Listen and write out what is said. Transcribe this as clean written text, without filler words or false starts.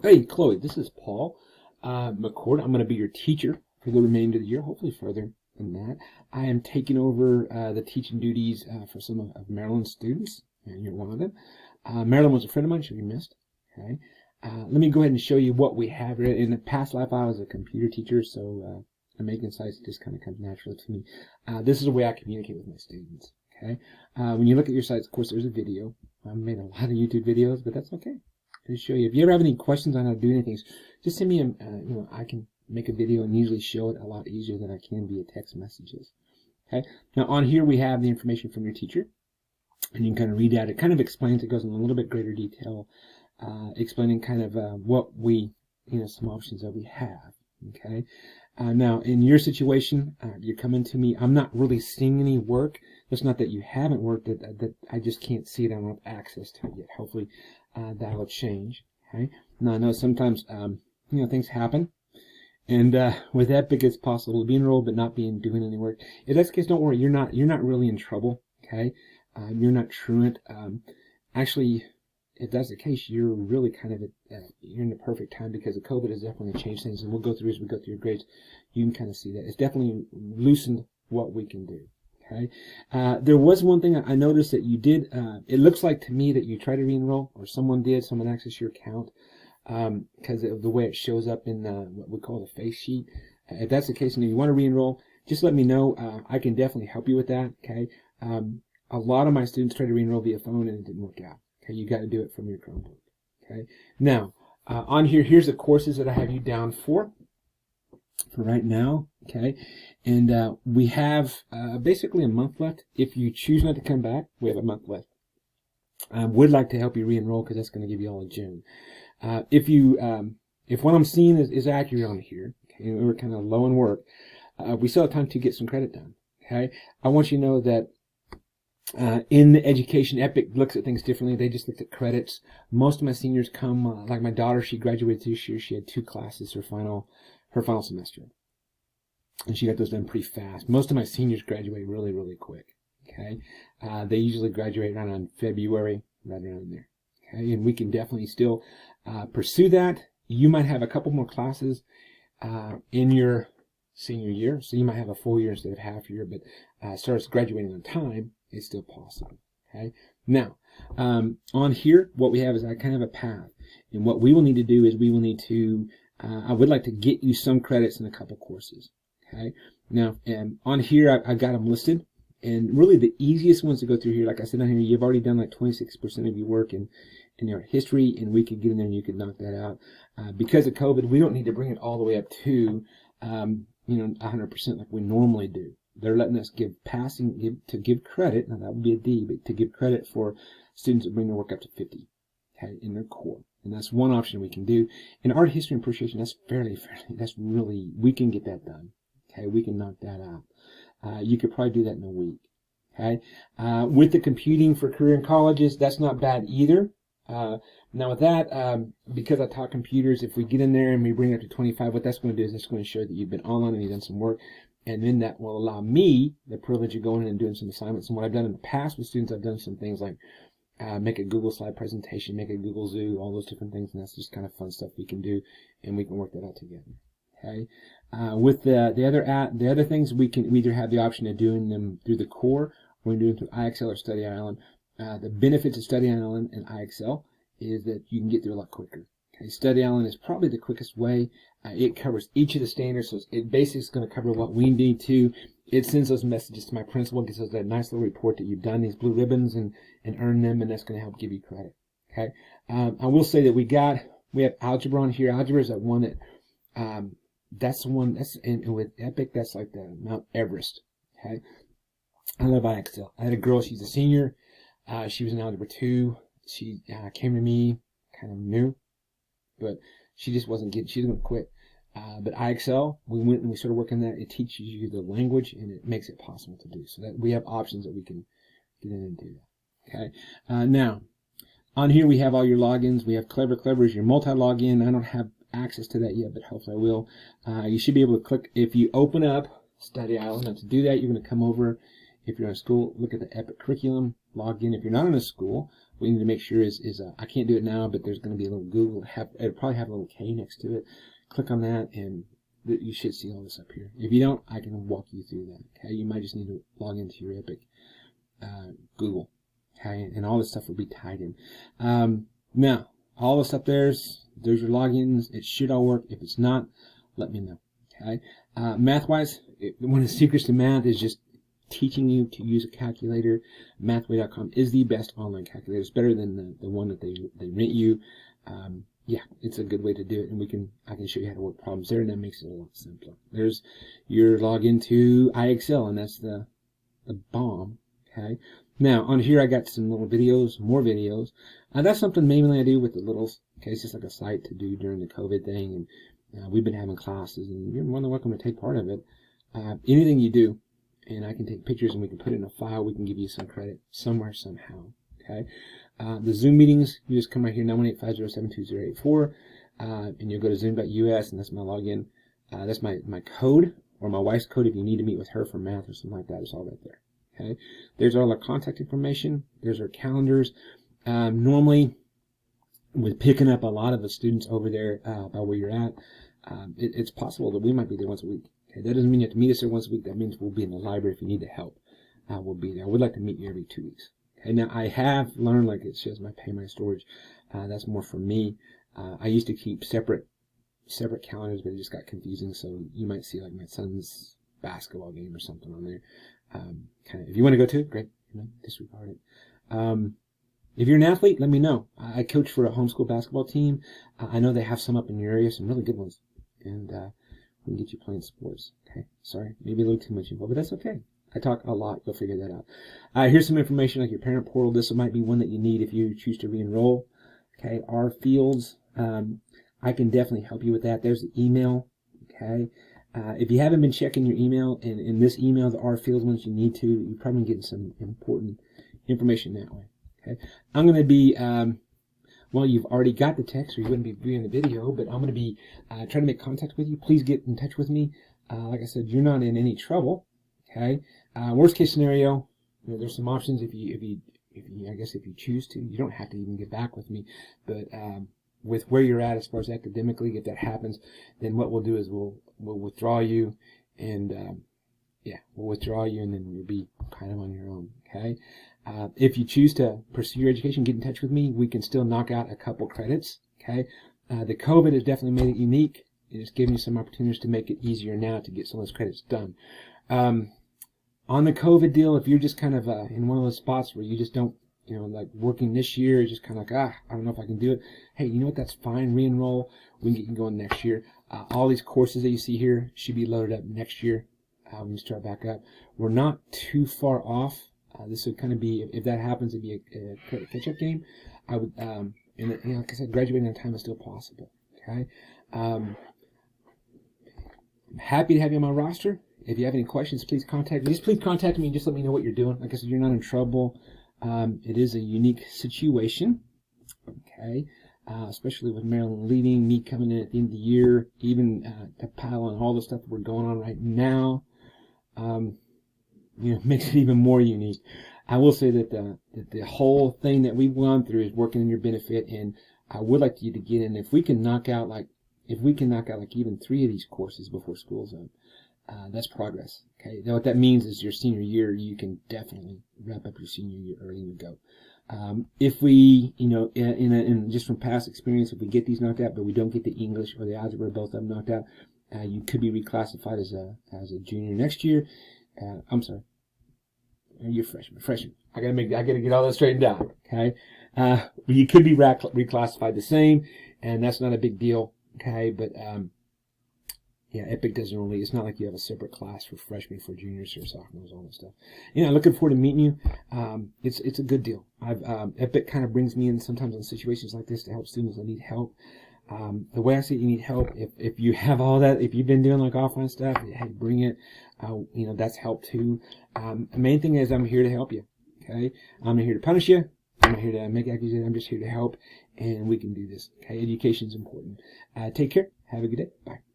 Hey, Chloe, this is Paul McCord. I'm going to be your teacher for the remainder of the year, hopefully further than that. I am taking over the teaching duties for some of Maryland's students, and you're one of them. Marilyn was a friend of mine, she'll be missed. Okay. Let me go ahead and show you what we have here. In the past life, I was a computer teacher, so making sites just kind of comes naturally to me. This is the way I communicate with my students. Okay. When you look at your sites, of course, there's a video. I've made a lot of YouTube videos, but that's okay to show you. If you ever have any questions on how to do anything, just send me I can make a video and usually show it a lot easier than I can via text messages. Okay. Now on here we have the information from your teacher, and you can kind of read that. It kind of explains, it goes in a little bit greater detail, explaining kind of what we, some options that we have. Okay. Now in your situation, you're coming to me. I'm not really seeing any work. It's not that you haven't worked, that I just can't see it. I don't have access to it yet. Hopefully that'll change. Okay. Now I know sometimes things happen, and with Epic it's possible to be enrolled but not doing any work. In this case, don't worry. You're not really in trouble. Okay. You're not truant. Actually, if that's the case, you're really kind of you're in the perfect time, because the COVID has definitely changed things, and we'll go through as we go through your grades. You can kind of see that it's definitely loosened what we can do. Okay. There was one thing I noticed that you did. It looks like to me that you tried to re-enroll, or someone accessed your account, because of the way it shows up in what we call the face sheet. If that's the case and you want to re-enroll, just let me know. I can definitely help you with that. Okay. A lot of my students try to re-enroll via phone and it didn't work out. Okay. You got to do it from your Chromebook. Okay. Now, on here, here's the courses that I have you down for right now. Okay. And we have basically a month left. If you choose not to come back, we have a month left. I would like to help you re-enroll, because that's going to give you all of June. If what I'm seeing is accurate on here, okay, we're kind of low in work, we still have time to get some credit done. Okay. I want you to know that in the education, Epic looks at things differently. They just looked at credits. Most of my seniors come, like my daughter, she graduated this year. She had 2 classes her final semester, and she got those done pretty fast. Most of my seniors graduate really, really quick. Okay. They usually graduate around February, right around there. Okay. And we can definitely still pursue that. You might have a couple more classes in your senior year, so you might have a full year instead of half year, but as far as graduating on time, it's still possible. Okay. Now, on here, what we have is kind of a path, and what we will need to do is we will need to, I would like to get you some credits in a couple courses. Okay. Now, and on here, I've got them listed, and really the easiest ones to go through here, like I said on here, you've already done like 26% of your work in your history, and we could get in there and you could knock that out. Because of COVID, we don't need to bring it all the way up to 100% like we normally do. They're letting us give credit. Now that would be a D, but to give credit for students that bring their work up to 50, okay, in their core. And that's one option we can do. In art history and appreciation, that's that's really, we can get that done. Okay, we can knock that out. You could probably do that in a week. Okay, with the computing for career and colleges, that's not bad either. Now with that, because I taught computers, if we get in there and we bring it up to 25, what that's going to do is that's going to show that you've been online and you've done some work. And then that will allow me the privilege of going in and doing some assignments. And what I've done in the past with students, I've done some things like make a Google slide presentation, make a Google Zoo, all those different things. And that's just kind of fun stuff we can do, and we can work that out together. Okay. With the other things, we either have the option of doing them through the core, or we can do them through IXL or Study Island. The benefits of Study Island and IXL is that you can get through a lot quicker. Okay, Study Island is probably the quickest way. It covers each of the standards, so it basically is going to cover what we need to. It sends those messages to my principal, gives us that nice little report that you've done these blue ribbons and earned them, and that's going to help give you credit. Okay, I will say that we have algebra on here. Algebra is that one that that's the one and with Epic, that's like the Mount Everest. Okay, I love IXL. I had a girl, she's a senior. She was in algebra 2. She came to me kind of new, but she just wasn't getting, she didn't quit. But IXL, we went and we started working that. It teaches you the language, and it makes it possible to do. So that we have options that we can get in and do that. Okay. Now, on here we have all your logins. We have Clever. Clever is your multi-login. I don't have access to that yet, but hopefully I will. You should be able to click, if you open up Study Island, and to do that, you're going to come over, if you're in a school, look at the Epic curriculum, log in. If you're not in a school, we need to make sure is I can't do it now, but there's going to be a little Google. It'll probably have a little K next to it. Click on that, and you should see all this up here. If you don't, I can walk you through that. Okay, you might just need to log into your Epic Google. Okay, and all this stuff will be tied in. Now, all this up there's your logins. It should all work. If it's not, let me know. Okay, math-wise, one of the secrets to math is just teaching you to use a calculator. Mathway.com is the best online calculator. It's better than the one that they rent you. Yeah, it's a good way to do it, and I can show you how to work problems there, and that makes it a lot simpler. There's your login to iExcel, and that's the bomb. Okay. Now on here I got some little videos, more videos. That's something mainly I do with the littles. Okay, it's just like a site to do during the COVID thing, and we've been having classes, and you're more than welcome to take part of it. Anything you do, and I can take pictures and we can put it in a file. We can give you some credit somewhere, somehow. Okay. The Zoom meetings, you just come right here, 918-507-2084, and you'll go to zoom.us, and that's my login. That's my code, or my wife's code if you need to meet with her for math or something like that. It's all right there. Okay. There's all our contact information. There's our calendars. Normally, with picking up a lot of the students over there by where you're at, it's possible that we might be there once a week. Okay. That doesn't mean you have to meet us there once a week. That means we'll be in the library if you need the help. We'll be there. I would like to meet you every 2 weeks. Okay. Now, I have learned, like it says, my pay, my storage. That's more for me. I used to keep separate calendars, but it just got confusing. So you might see like my son's basketball game or something on there. Kind of, if you want to go to it, great. Disregard it. If you're an athlete, let me know. I coach for a homeschool basketball team. I know they have some up in your area, some really good ones, and we can get you playing sports. Okay, sorry, maybe a little too much info, but that's okay. I talk a lot. You'll figure that out. Here's some information like your parent portal. This might be one that you need if you choose to re-enroll. Okay, our fields. I can definitely help you with that. There's the email. Okay. If you haven't been checking your email, and in this email, the R fields ones you need to, you're probably getting some important information that way. Okay, I'm going to be, well, you've already got the text, or you wouldn't be viewing the video, but I'm going to be trying to make contact with you. Please get in touch with me. Like I said, you're not in any trouble. Okay, worst case scenario, there's some options if you, I guess if you choose to. You don't have to even get back with me, but with where you're at as far as academically, if that happens, then what we'll do is we'll withdraw you, and yeah, we'll withdraw you, and then you'll be kind of on your own. Okay. If you choose to pursue your education, get in touch with me. We can still knock out a couple credits. Okay. The COVID has definitely made it unique. It's given you some opportunities to make it easier now to get some of those credits done. On the COVID deal, if you're just kind of in one of those spots where you just don't, like working this year, just kind of like, I don't know if I can do it. Hey, you know what? That's fine. Re-enroll. We can get you going next year. All these courses that you see here should be loaded up next year when you start back up. We're not too far off. This would kind of be, if that happens, it'd be a catch-up game. I would, and like I said, graduating on time is still possible. Okay. I'm happy to have you on my roster. If you have any questions, please contact me. Just please contact me and just let me know what you're doing. Like I said, you're not in trouble. It is a unique situation, okay, especially with Maryland leaving, me coming in at the end of the year, even to pile on all the stuff that we're going on right now, makes it even more unique. I will say that the whole thing that we've gone through is working in your benefit, and I would like you to get in. If we can knock out like even 3 of these courses before school's up, that's progress. Okay. Now what that means is your senior year, you can definitely wrap up your senior year early and go. If we, in just from past experience, if we get these knocked out, but we don't get the English or the algebra, both of them knocked out, you could be reclassified as a junior next year. I'm sorry, you're freshman. I gotta get all that straightened out. Okay. You could be reclassified the same, and that's not a big deal. Okay, but yeah, Epic doesn't really, it's not like you have a separate class for freshmen, for juniors, or sophomores, all that stuff. Looking forward to meeting you. It's a good deal. Epic kind of brings me in sometimes in situations like this to help students that need help. The way I see it, you need help. If you have all that, if you've been doing like offline stuff, hey, bring it. That's help too. The main thing is I'm here to help you. Okay, I'm not here to punish you. I'm not here to make accusations. I'm just here to help, and we can do this. Okay, education is important. Take care. Have a good day. Bye.